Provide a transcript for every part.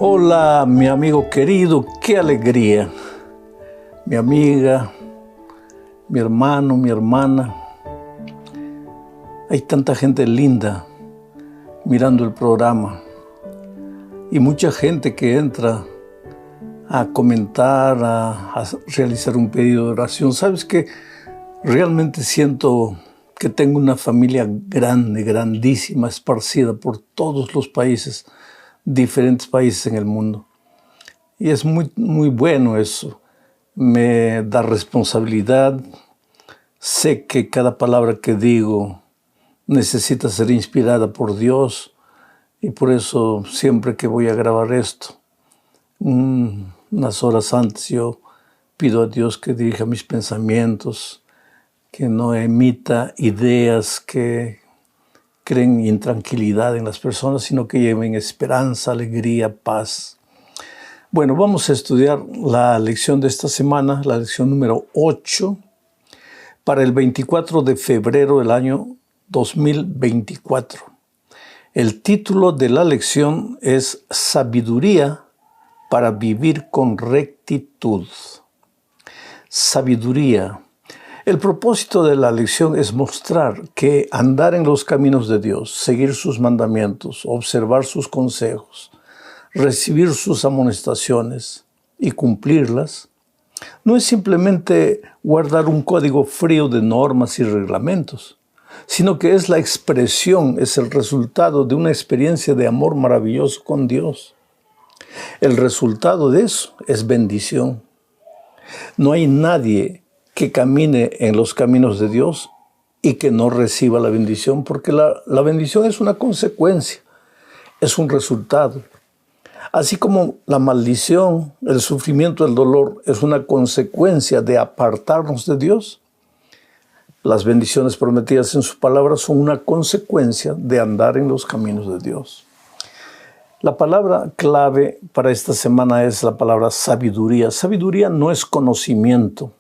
Hola, mi amigo querido, qué alegría. Mi amiga, mi hermano, mi hermana. Hay tanta gente linda mirando el programa y mucha gente que entra a comentar, a realizar un pedido de oración. ¿Sabes qué? Realmente siento que tengo una familia grande, grandísima, esparcida por todos los países, diferentes países en el mundo. Y es muy, muy bueno eso. Me da responsabilidad. Sé que cada palabra que digo necesita ser inspirada por Dios. Y por eso siempre que voy a grabar esto, unas horas antes yo pido a Dios que dirija mis pensamientos, que no emita ideas que creen intranquilidad en las personas, sino que lleven esperanza, alegría, paz. Bueno, vamos a estudiar la lección de esta semana, la lección número 8, para el 24 de febrero del año 2024. El título de la lección es Sabiduría para vivir con rectitud. Sabiduría. El propósito de la lección es mostrar que andar en los caminos de Dios, seguir sus mandamientos, observar sus consejos, recibir sus amonestaciones y cumplirlas, no es simplemente guardar un código frío de normas y reglamentos, sino que es la expresión, es el resultado de una experiencia de amor maravilloso con Dios. El resultado de eso es bendición. No hay nadie que camine en los caminos de Dios y que no reciba la bendición, porque la bendición es una consecuencia, es un resultado. Así como la maldición, el sufrimiento, el dolor es una consecuencia de apartarnos de Dios, las bendiciones prometidas en su palabra son una consecuencia de andar en los caminos de Dios. La palabra clave para esta semana es la palabra sabiduría. Sabiduría no es conocimiento.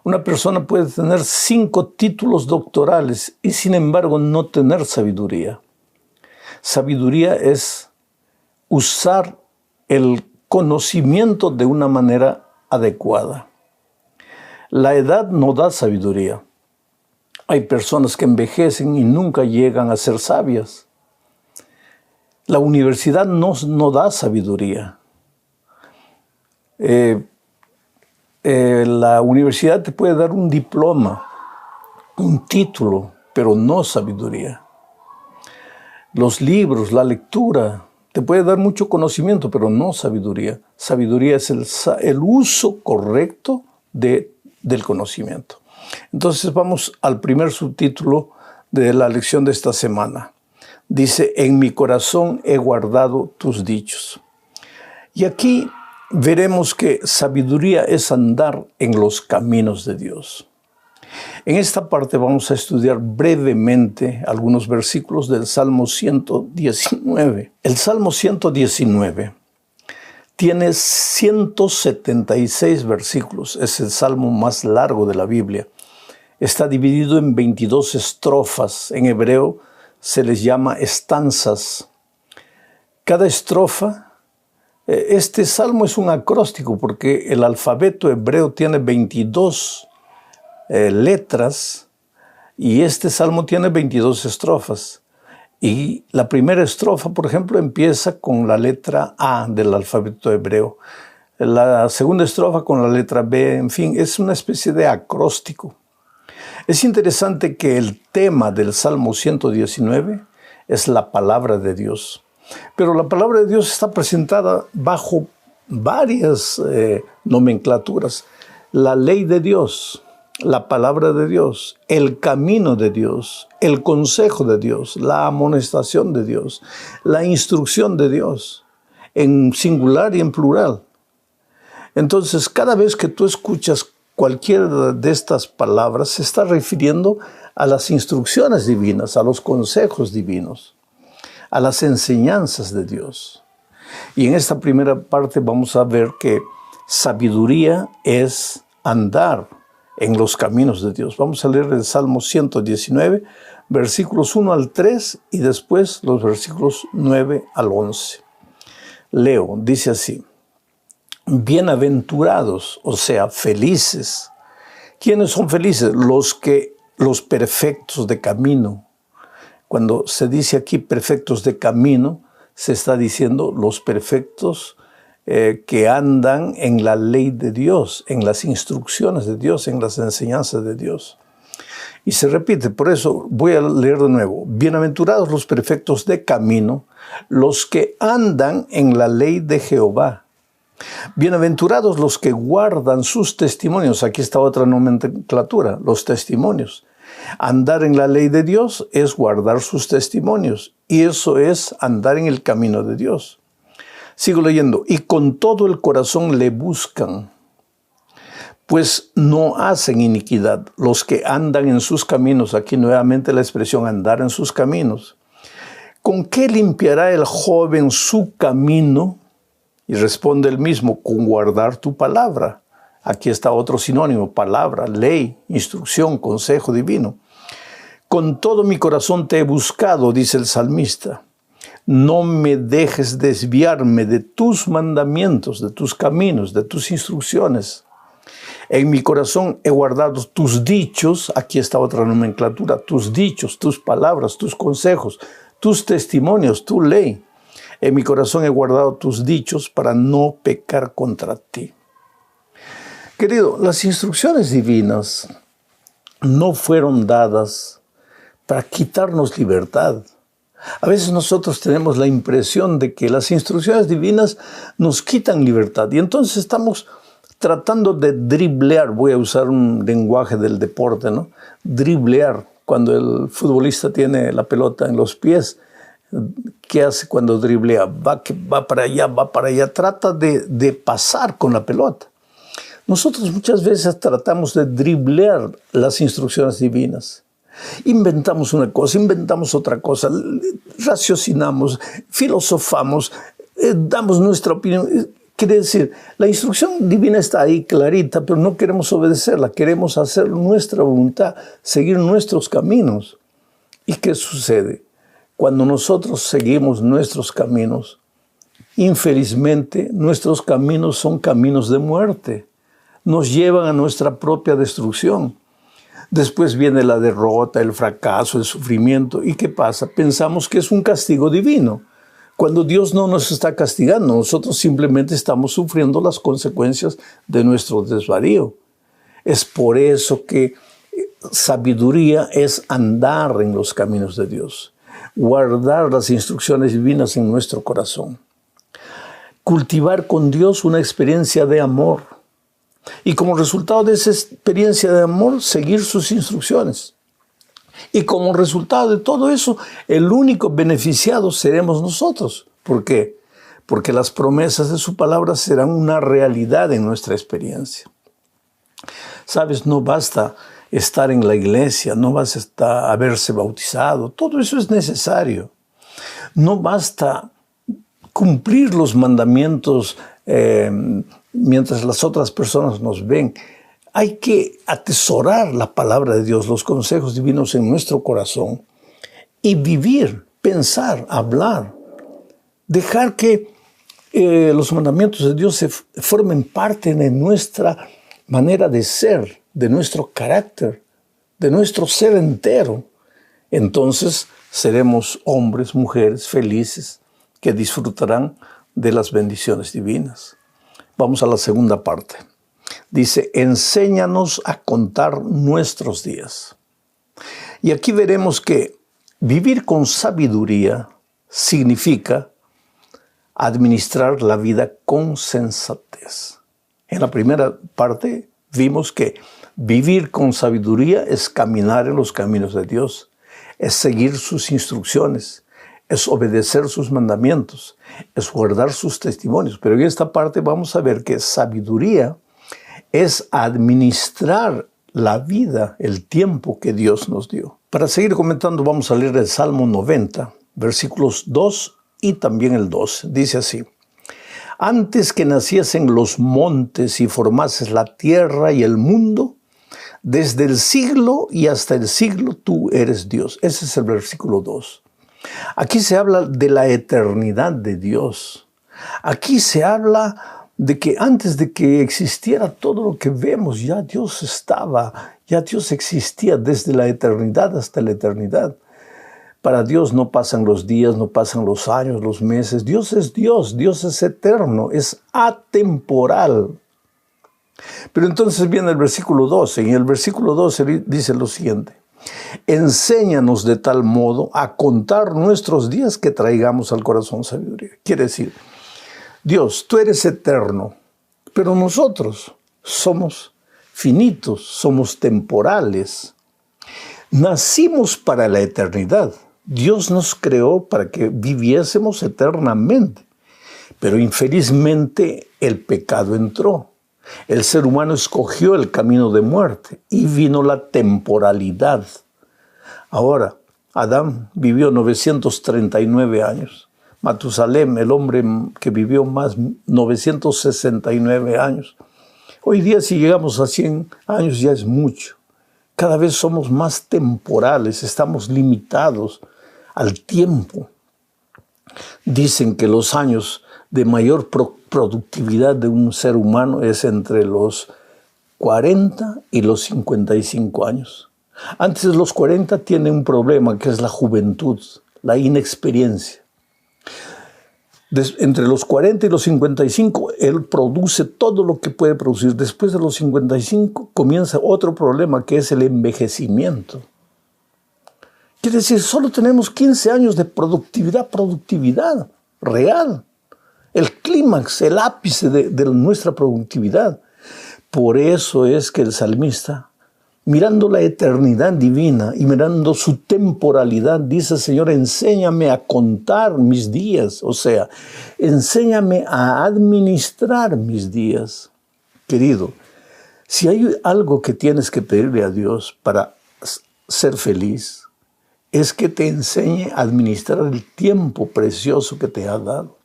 Una persona puede tener 5 títulos doctorales y sin embargo no tener sabiduría. Sabiduría es usar el conocimiento de una manera adecuada. La edad no da sabiduría. Hay personas que envejecen y nunca llegan a ser sabias. La universidad no da sabiduría. La universidad te puede dar un diploma, un título, pero no sabiduría. Los libros, la lectura, te puede dar mucho conocimiento, pero no sabiduría. Sabiduría es el uso correcto del conocimiento. Entonces vamos al primer subtítulo de la lección de esta semana. Dice, en mi corazón he guardado tus dichos. Y aquí veremos que sabiduría es andar en los caminos de Dios. En esta parte vamos a estudiar brevemente algunos versículos del Salmo 119. El Salmo 119 tiene 176 versículos. Es el salmo más largo de la Biblia. Está dividido en 22 estrofas. En hebreo se les llama estanzas. Cada estrofa, este salmo es un acróstico porque el alfabeto hebreo tiene 22 letras y este salmo tiene 22 estrofas. Y la primera estrofa, por ejemplo, empieza con la letra A del alfabeto hebreo. La segunda estrofa con la letra B, en fin, es una especie de acróstico. Es interesante que el tema del Salmo 119 es la palabra de Dios. Pero la palabra de Dios está presentada bajo varias nomenclaturas. La ley de Dios, la palabra de Dios, el camino de Dios, el consejo de Dios, la amonestación de Dios, la instrucción de Dios, en singular y en plural. Entonces, cada vez que tú escuchas cualquiera de estas palabras, se está refiriendo a las instrucciones divinas, a los consejos divinos, a las enseñanzas de Dios. Y en esta primera parte vamos a ver que sabiduría es andar en los caminos de Dios. Vamos a leer el Salmo 119, versículos 1 al 3 y después los versículos 9 al 11. Leo, dice así: bienaventurados, o sea, felices. ¿Quiénes son felices? Los perfectos de camino. Cuando se dice aquí perfectos de camino, se está diciendo los perfectos que andan en la ley de Dios, en las instrucciones de Dios, en las enseñanzas de Dios. Y se repite, por eso voy a leer de nuevo. Bienaventurados los perfectos de camino, los que andan en la ley de Jehová. Bienaventurados los que guardan sus testimonios. Aquí está otra nomenclatura, los testimonios. Andar en la ley de Dios es guardar sus testimonios, y eso es andar en el camino de Dios. Sigo leyendo. Y con todo el corazón le buscan, pues no hacen iniquidad los que andan en sus caminos. Aquí nuevamente la expresión andar en sus caminos. ¿Con qué limpiará el joven su camino? Y responde el mismo: con guardar tu palabra. Aquí está otro sinónimo: palabra, ley, instrucción, consejo divino. Con todo mi corazón te he buscado, dice el salmista. No me dejes desviarme de tus mandamientos, de tus caminos, de tus instrucciones. En mi corazón he guardado tus dichos. Aquí está otra nomenclatura: tus dichos, tus palabras, tus consejos, tus testimonios, tu ley. En mi corazón he guardado tus dichos para no pecar contra ti. Querido, las instrucciones divinas no fueron dadas para quitarnos libertad. A veces nosotros tenemos la impresión de que las instrucciones divinas nos quitan libertad, y entonces estamos tratando de driblear. Voy a usar un lenguaje del deporte, ¿no? Driblear. Cuando el futbolista tiene la pelota en los pies, ¿qué hace cuando driblea? Va para allá, trata de pasar con la pelota. Nosotros muchas veces tratamos de driblear las instrucciones divinas. Inventamos una cosa, inventamos otra cosa, raciocinamos, filosofamos, damos nuestra opinión. Quiere decir, la instrucción divina está ahí clarita, pero no queremos obedecerla, queremos hacer nuestra voluntad, seguir nuestros caminos. ¿Y qué sucede? Cuando nosotros seguimos nuestros caminos, infelizmente nuestros caminos son caminos de muerte. Nos llevan a nuestra propia destrucción. Después viene la derrota, el fracaso, el sufrimiento. ¿Y qué pasa? Pensamos que es un castigo divino, cuando Dios no nos está castigando. Nosotros simplemente estamos sufriendo las consecuencias de nuestro desvarío. Es por eso que sabiduría es andar en los caminos de Dios, guardar las instrucciones divinas en nuestro corazón, cultivar con Dios una experiencia de amor, y como resultado de esa experiencia de amor, seguir sus instrucciones. Y como resultado de todo eso, el único beneficiado seremos nosotros. ¿Por qué? Porque las promesas de su palabra serán una realidad en nuestra experiencia. Sabes, no basta estar en la iglesia, no basta haberse bautizado, todo eso es necesario. No basta cumplir los mandamientos mientras las otras personas nos ven. Hay que atesorar la palabra de Dios, los consejos divinos en nuestro corazón, y vivir, pensar, hablar. Dejar que los mandamientos de Dios se formen parte de nuestra manera de ser, de nuestro carácter, de nuestro ser entero. Entonces seremos hombres, mujeres felices que disfrutarán de las bendiciones divinas. Vamos a la segunda parte. Dice: enséñanos a contar nuestros días. Y aquí veremos que vivir con sabiduría significa administrar la vida con sensatez. En la primera parte vimos que vivir con sabiduría es caminar en los caminos de Dios, es seguir sus instrucciones, es obedecer sus mandamientos, es guardar sus testimonios. Pero en esta parte vamos a ver que sabiduría es administrar la vida, el tiempo que Dios nos dio. Para seguir comentando, vamos a leer el Salmo 90, versículos 2 y también el 12. Dice así: antes que naciesen los montes y formases la tierra y el mundo, desde el siglo y hasta el siglo tú eres Dios. Ese es el versículo 2. Aquí se habla de la eternidad de Dios. Aquí se habla de que antes de que existiera todo lo que vemos, ya Dios estaba, ya Dios existía desde la eternidad hasta la eternidad. Para Dios no pasan los días, no pasan los años, los meses. Dios es eterno, es atemporal. Pero entonces viene el versículo 12, y en el versículo 12 dice lo siguiente: enséñanos de tal modo a contar nuestros días que traigamos al corazón sabiduría. Quiere decir, Dios, tú eres eterno, pero nosotros somos finitos, somos temporales. Nacimos para la eternidad. Dios nos creó para que viviésemos eternamente, pero infelizmente el pecado entró. El ser humano escogió el camino de muerte y vino la temporalidad. Ahora, Adán vivió 939 años. Matusalem, el hombre que vivió más, 969 años. Hoy día, si llegamos a 100 años, ya es mucho. Cada vez somos más temporales, estamos limitados al tiempo. Dicen que los años de mayor productividad de un ser humano es entre los 40 y los 55 años. Antes de los 40 tiene un problema que es la juventud, la inexperiencia. Entre los 40 y los 55, él produce todo lo que puede producir. Después de los 55 comienza otro problema que es el envejecimiento. Quiere decir, solo tenemos 15 años de productividad real. El clímax, el ápice de nuestra productividad. Por eso es que el salmista, mirando la eternidad divina y mirando su temporalidad, dice: Señor, enséñame a contar mis días. O sea, enséñame a administrar mis días. Querido, si hay algo que tienes que pedirle a Dios para ser feliz, es que te enseñe a administrar el tiempo precioso que te ha dado.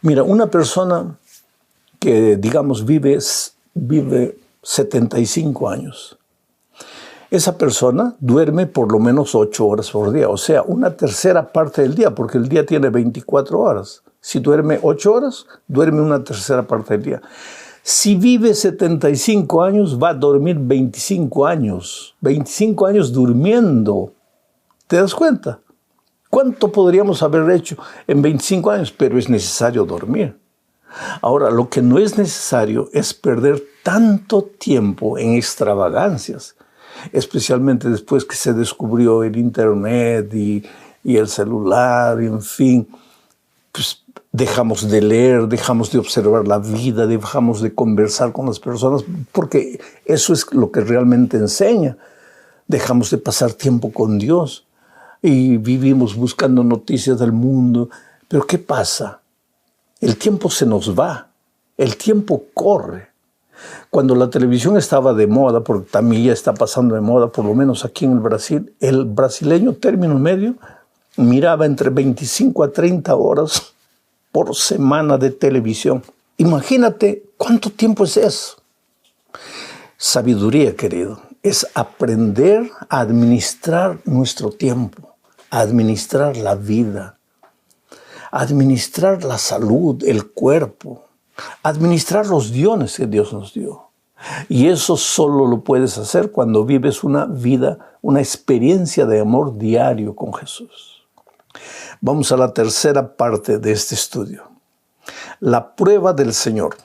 Mira, una persona que, digamos, vive 75 años. Esa persona duerme por lo menos 8 horas por día, o sea, una tercera parte del día, porque el día tiene 24 horas. Si duerme 8 horas, duerme una tercera parte del día. Si vive 75 años, va a dormir 25 años. 25 años durmiendo. ¿Te das cuenta? ¿Cuánto podríamos haber hecho en 25 años? Pero es necesario dormir. Ahora, lo que no es necesario es perder tanto tiempo en extravagancias, especialmente después que se descubrió el Internet y el celular, y en fin, pues dejamos de leer, dejamos de observar la vida, dejamos de conversar con las personas, porque eso es lo que realmente enseña. Dejamos de pasar tiempo con Dios y vivimos buscando noticias del mundo. Pero ¿qué pasa? El tiempo se nos va, el tiempo corre. Cuando la televisión estaba de moda, porque también ya está pasando de moda, por lo menos aquí en el Brasil, el brasileño término medio miraba entre 25 a 30 horas por semana de televisión. Imagínate cuánto tiempo es eso. Sabiduría, querido, es aprender a administrar nuestro tiempo, a administrar la vida, administrar la salud, el cuerpo, administrar los dones que Dios nos dio. Y eso solo lo puedes hacer cuando vives una vida, una experiencia de amor diario con Jesús. Vamos a la tercera parte de este estudio. La prueba del Señor.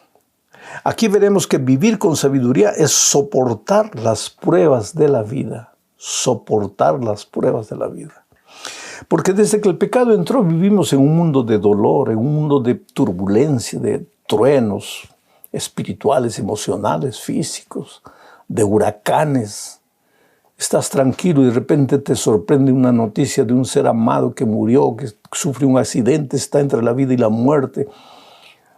Aquí veremos que vivir con sabiduría es soportar las pruebas de la vida. Soportar las pruebas de la vida. Porque desde que el pecado entró vivimos en un mundo de dolor, en un mundo de turbulencia, de truenos espirituales, emocionales, físicos, de huracanes. Estás tranquilo y de repente te sorprende una noticia de un ser amado que murió, que sufre un accidente, está entre la vida y la muerte.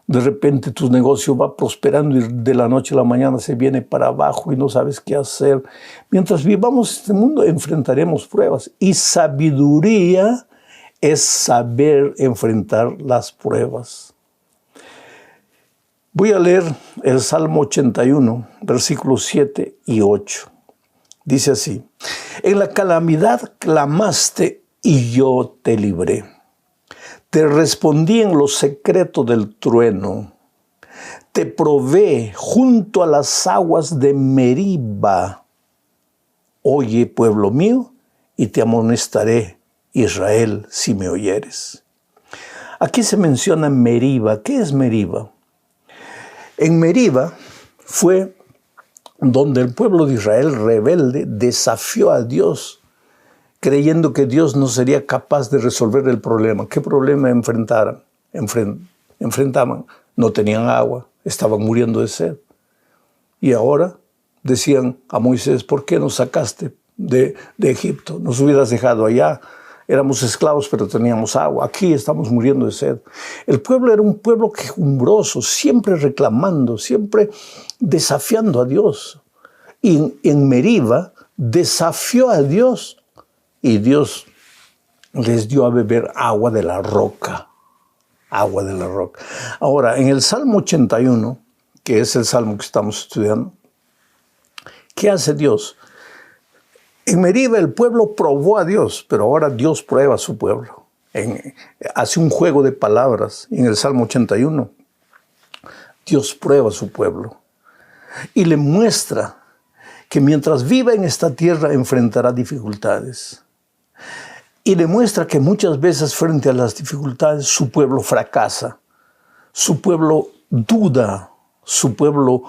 De repente tu negocio va prosperando y de la noche a la mañana se viene para abajo y no sabes qué hacer. Mientras vivamos este mundo enfrentaremos pruebas y sabiduría es saber enfrentar las pruebas. Voy a leer el Salmo 81, versículos 7 y 8. Dice así: en la calamidad clamaste y yo te libré. Te respondí en lo secreto del trueno. Te probé junto a las aguas de Meriba. Oye, pueblo mío, y te amonestaré, Israel, si me oyeres. Aquí se menciona Meriba. ¿Qué es Meriba? En Meriba fue donde el pueblo de Israel rebelde desafió a Dios, creyendo que Dios no sería capaz de resolver el problema. ¿Qué problema enfrentaban? No tenían agua, estaban muriendo de sed. Y ahora decían a Moisés, ¿por qué nos sacaste de Egipto? Nos hubieras dejado allá. Éramos esclavos, pero teníamos agua. Aquí estamos muriendo de sed. El pueblo era un pueblo quejumbroso, siempre reclamando, siempre desafiando a Dios. Y en Meriba desafió a Dios. Y Dios les dio a beber agua de la roca. Agua de la roca. Ahora, en el Salmo 81, que es el Salmo que estamos estudiando, ¿qué hace Dios? En Meriba el pueblo probó a Dios, pero ahora Dios prueba a su pueblo. Hace un juego de palabras en el Salmo 81. Dios prueba a su pueblo y le muestra que mientras viva en esta tierra enfrentará dificultades. Y le muestra que muchas veces frente a las dificultades su pueblo fracasa, su pueblo duda, su pueblo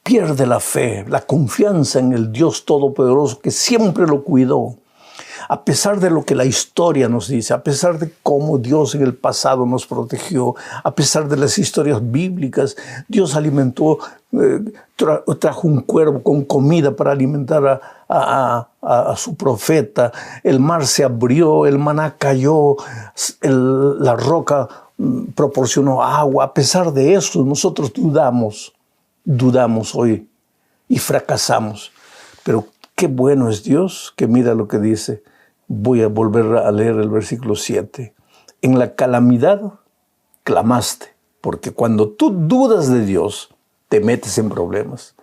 pierde la fe, la confianza en el Dios Todopoderoso que siempre lo cuidó. A pesar de lo que la historia nos dice, a pesar de cómo Dios en el pasado nos protegió, a pesar de las historias bíblicas, Dios alimentó, trajo un cuervo con comida para alimentar a su profeta, el mar se abrió, el maná cayó, la roca proporcionó agua. A pesar de eso, nosotros dudamos hoy y fracasamos. Pero qué bueno es Dios, que mira lo que dice. Voy a volver a leer el versículo 7. En la calamidad clamaste, porque cuando tú dudas de Dios, te metes en problemas.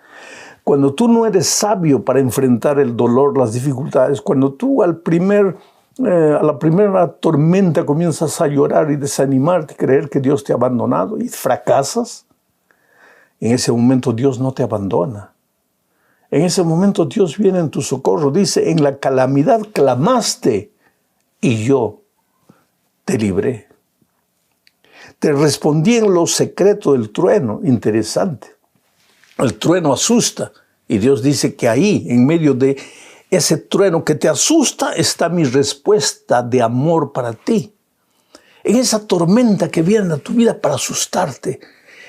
Cuando tú no eres sabio para enfrentar el dolor, las dificultades, cuando tú a la primera tormenta comienzas a llorar y desanimarte, creer que Dios te ha abandonado y fracasas, en ese momento Dios no te abandona. En ese momento Dios viene en tu socorro. Dice, en la calamidad clamaste y yo te libré. Te respondí en lo secreto del trueno. Interesante. El trueno asusta y Dios dice que ahí, en medio de ese trueno que te asusta, está mi respuesta de amor para ti. En esa tormenta que viene a tu vida para asustarte,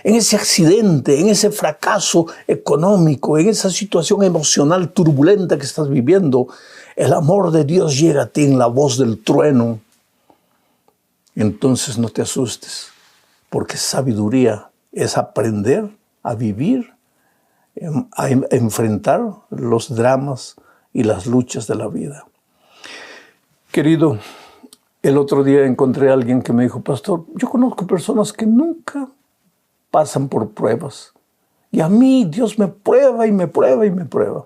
en ese accidente, en ese fracaso económico, en esa situación emocional turbulenta que estás viviendo, el amor de Dios llega a ti en la voz del trueno. Entonces no te asustes, porque sabiduría es aprender a vivir, a enfrentar los dramas y las luchas de la vida. Querido, el otro día encontré a alguien que me dijo, pastor, yo conozco personas que nunca pasan por pruebas. Y a mí Dios me prueba y me prueba y me prueba.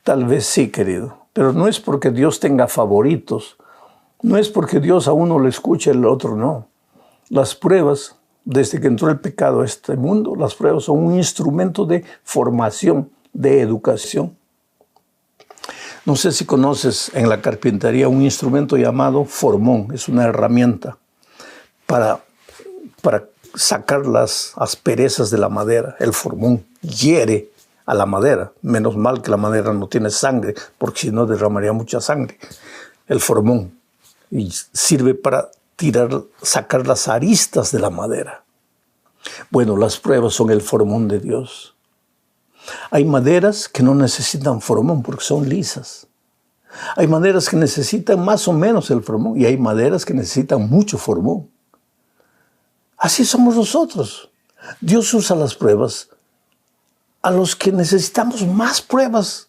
Tal vez sí, querido, pero no es porque Dios tenga favoritos. No es porque Dios a uno le escuche y al otro no. Las pruebas, desde que entró el pecado a este mundo, las pruebas son un instrumento de formación, de educación. No sé si conoces en la carpintería un instrumento llamado formón. Es una herramienta para sacar las asperezas de la madera. El formón hiere a la madera. Menos mal que la madera no tiene sangre, porque si no derramaría mucha sangre. El formón. Y sirve para sacar las aristas de la madera. Bueno, las pruebas son el formón de Dios. Hay maderas que no necesitan formón porque son lisas. Hay maderas que necesitan más o menos el formón y hay maderas que necesitan mucho formón. Así somos nosotros. Dios usa las pruebas a los que necesitamos más pruebas,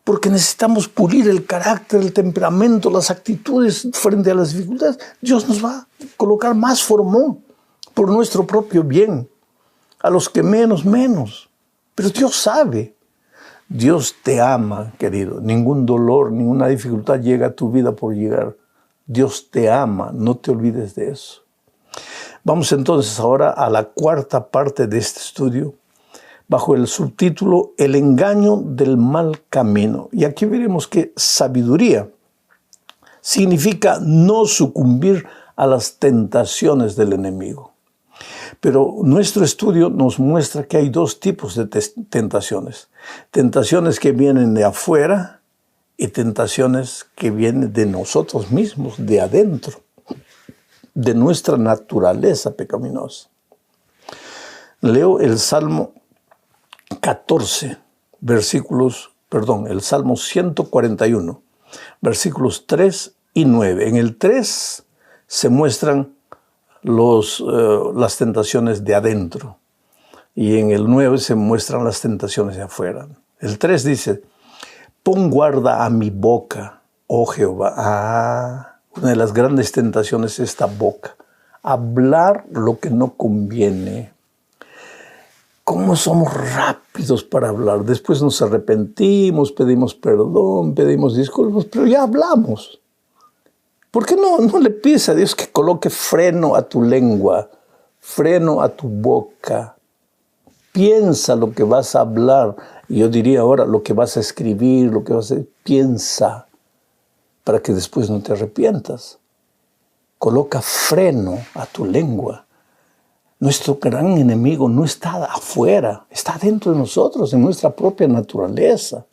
porque necesitamos pulir el carácter, el temperamento, las actitudes frente a las dificultades. Dios nos va a colocar más formón por nuestro propio bien. A los que menos. Pero Dios sabe. Dios te ama, querido. Ningún dolor, ninguna dificultad llega a tu vida por llegar. Dios te ama. No te olvides de eso. Vamos entonces ahora a la cuarta parte de este estudio, bajo el subtítulo El engaño del mal camino. Y aquí veremos que sabiduría significa no sucumbir a las tentaciones del enemigo. Pero nuestro estudio nos muestra que hay dos tipos de tentaciones. Tentaciones que vienen de afuera y tentaciones que vienen de nosotros mismos, de adentro, de nuestra naturaleza pecaminosa. Leo el Salmo 14, el Salmo 141, versículos 3 y 9. En el 3 se muestran las tentaciones de adentro y en el 9 se muestran las tentaciones de afuera. El 3 dice, pon guarda a mi boca, oh Jehová. Una de las grandes tentaciones es esta boca, hablar lo que no conviene. ¿Cómo somos rápidos para hablar? Después nos arrepentimos, pedimos perdón, pedimos disculpas, pero ya hablamos. ¿Por qué no le pides a Dios que coloque freno a tu lengua, freno a tu boca? Piensa lo que vas a hablar. Y yo diría ahora lo que vas a escribir, lo que vas a decir. Piensa para que después no te arrepientas. Coloca freno a tu lengua. Nuestro gran enemigo no está afuera, está dentro de nosotros, en nuestra propia naturaleza.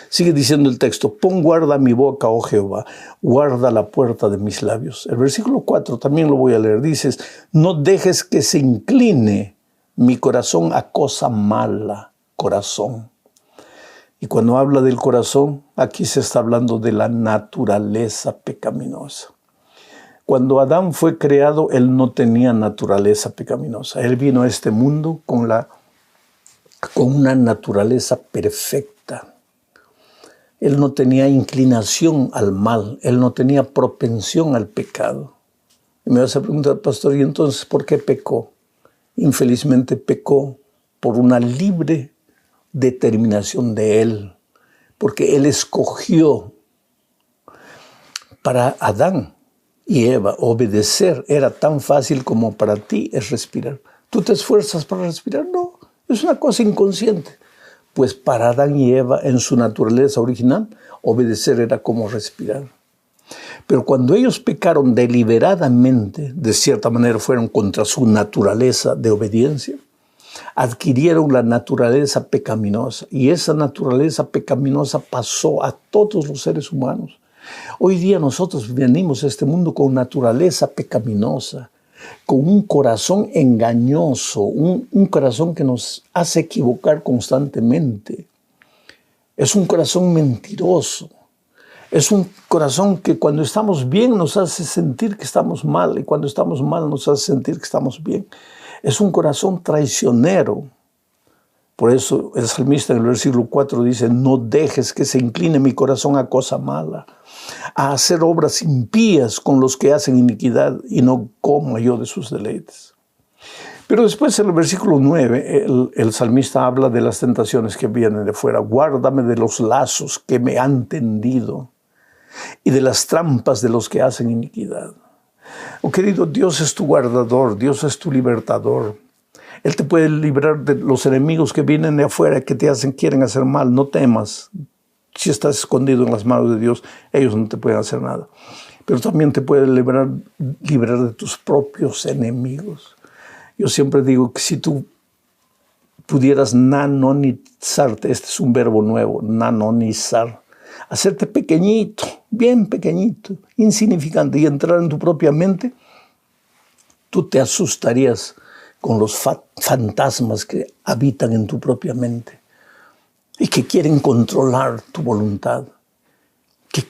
Sigue diciendo el texto, pon guarda a mi boca, oh Jehová, guarda la puerta de mis labios. El versículo 4 también lo voy a leer. Dices, no dejes que se incline mi corazón a cosa mala, corazón. Y cuando habla del corazón, aquí se está hablando de la naturaleza pecaminosa. Cuando Adán fue creado, él no tenía naturaleza pecaminosa. Él vino a este mundo con una naturaleza perfecta. Él no tenía inclinación al mal, él no tenía propensión al pecado. Y me vas a preguntar, pastor, ¿y entonces por qué pecó? Infelizmente pecó por una libre determinación de él, porque él escogió para Adán y Eva obedecer. Era tan fácil como para ti es respirar. ¿Tú te esfuerzas para respirar? No, es una cosa inconsciente. Pues para Adán y Eva, en su naturaleza original, obedecer era como respirar. Pero cuando ellos pecaron deliberadamente, de cierta manera fueron contra su naturaleza de obediencia, adquirieron la naturaleza pecaminosa. Y esa naturaleza pecaminosa pasó a todos los seres humanos. Hoy día nosotros venimos a este mundo con naturaleza pecaminosa, con un corazón engañoso, un corazón que nos hace equivocar constantemente. Es un corazón mentiroso. Es un corazón que cuando estamos bien nos hace sentir que estamos mal y cuando estamos mal nos hace sentir que estamos bien. Es un corazón traicionero. Por eso el salmista en el versículo 4 dice, no dejes que se incline mi corazón a cosa mala, a hacer obras impías con los que hacen iniquidad y no coma yo de sus deleites. Pero después en el versículo 9 el salmista habla de las tentaciones que vienen de fuera. Guárdame de los lazos que me han tendido y de las trampas de los que hacen iniquidad. Oh querido, Dios es tu guardador, Dios es tu libertador. Él te puede librar de los enemigos que vienen de afuera, que quieren hacer mal. No temas. Si estás escondido en las manos de Dios, ellos no te pueden hacer nada. Pero también te puede liberar de tus propios enemigos. Yo siempre digo que si tú pudieras nanonizarte, este es un verbo nuevo, nanonizar, hacerte pequeñito, bien pequeñito, insignificante y entrar en tu propia mente, tú te asustarías con los fantasmas que habitan en tu propia mente y que quieren controlar tu voluntad. Que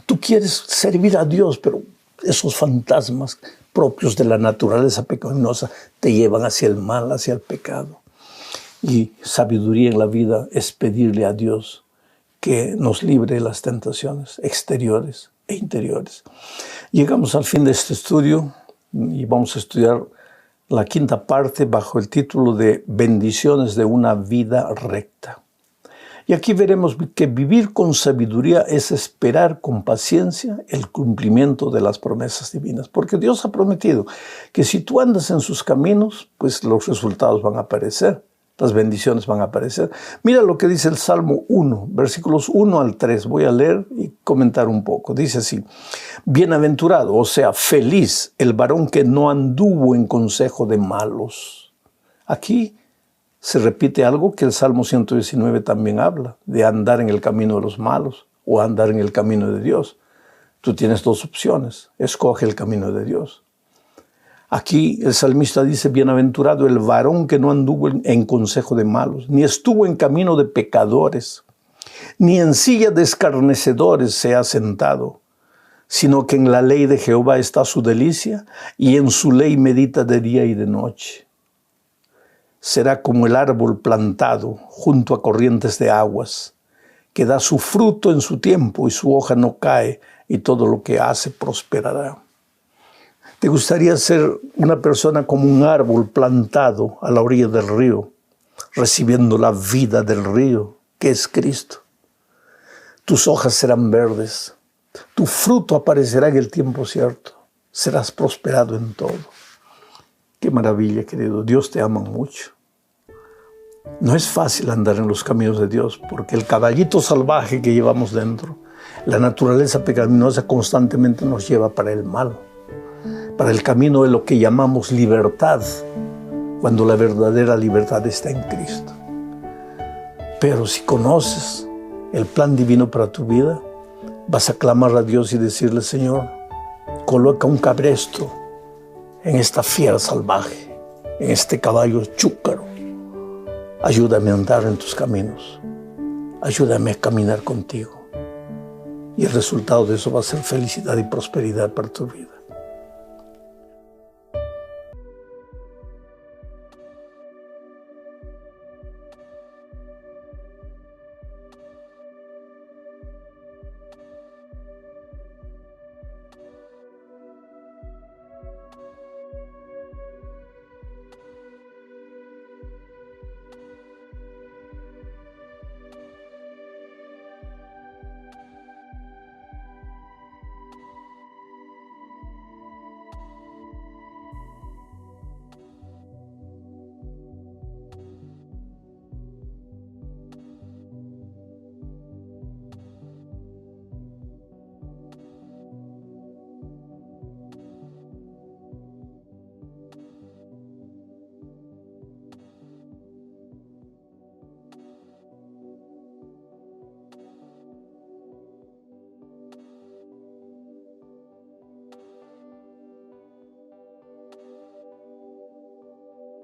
tú quieres servir a Dios, pero esos fantasmas propios de la naturaleza pecaminosa te llevan hacia el mal, hacia el pecado. Y sabiduría en la vida es pedirle a Dios que nos libre de las tentaciones exteriores e interiores. Llegamos al fin de este estudio y vamos a estudiar la quinta parte bajo el título de Bendiciones de una vida recta. Y aquí veremos que vivir con sabiduría es esperar con paciencia el cumplimiento de las promesas divinas. Porque Dios ha prometido que si tú andas en sus caminos, pues los resultados van a aparecer. Las bendiciones van a aparecer. Mira lo que dice el Salmo 1, versículos 1 al 3. Voy a leer y comentar un poco. Dice así: bienaventurado, o sea, feliz, el varón que no anduvo en consejo de malos. Aquí se repite algo que el Salmo 119 también habla, de andar en el camino de los malos o andar en el camino de Dios. Tú tienes dos opciones. Escoge el camino de Dios. Aquí el salmista dice: bienaventurado el varón que no anduvo en consejo de malos, ni estuvo en camino de pecadores, ni en silla de escarnecedores se ha sentado, sino que en la ley de Jehová está su delicia, y en su ley medita de día y de noche. Será como el árbol plantado junto a corrientes de aguas, que da su fruto en su tiempo y su hoja no cae, y todo lo que hace prosperará. ¿Te gustaría ser una persona como un árbol plantado a la orilla del río, recibiendo la vida del río, que es Cristo? Tus hojas serán verdes, tu fruto aparecerá en el tiempo cierto, serás prosperado en todo. Qué maravilla, querido. Dios te ama mucho. No es fácil andar en los caminos de Dios, porque el caballito salvaje que llevamos dentro, la naturaleza pecaminosa, constantemente nos lleva para el mal, para el camino de lo que llamamos libertad, cuando la verdadera libertad está en Cristo. Pero si conoces el plan divino para tu vida, vas a clamar a Dios y decirle: Señor, coloca un cabresto en esta fiera salvaje, en este caballo chúcaro. Ayúdame a andar en tus caminos. Ayúdame a caminar contigo. Y el resultado de eso va a ser felicidad y prosperidad para tu vida.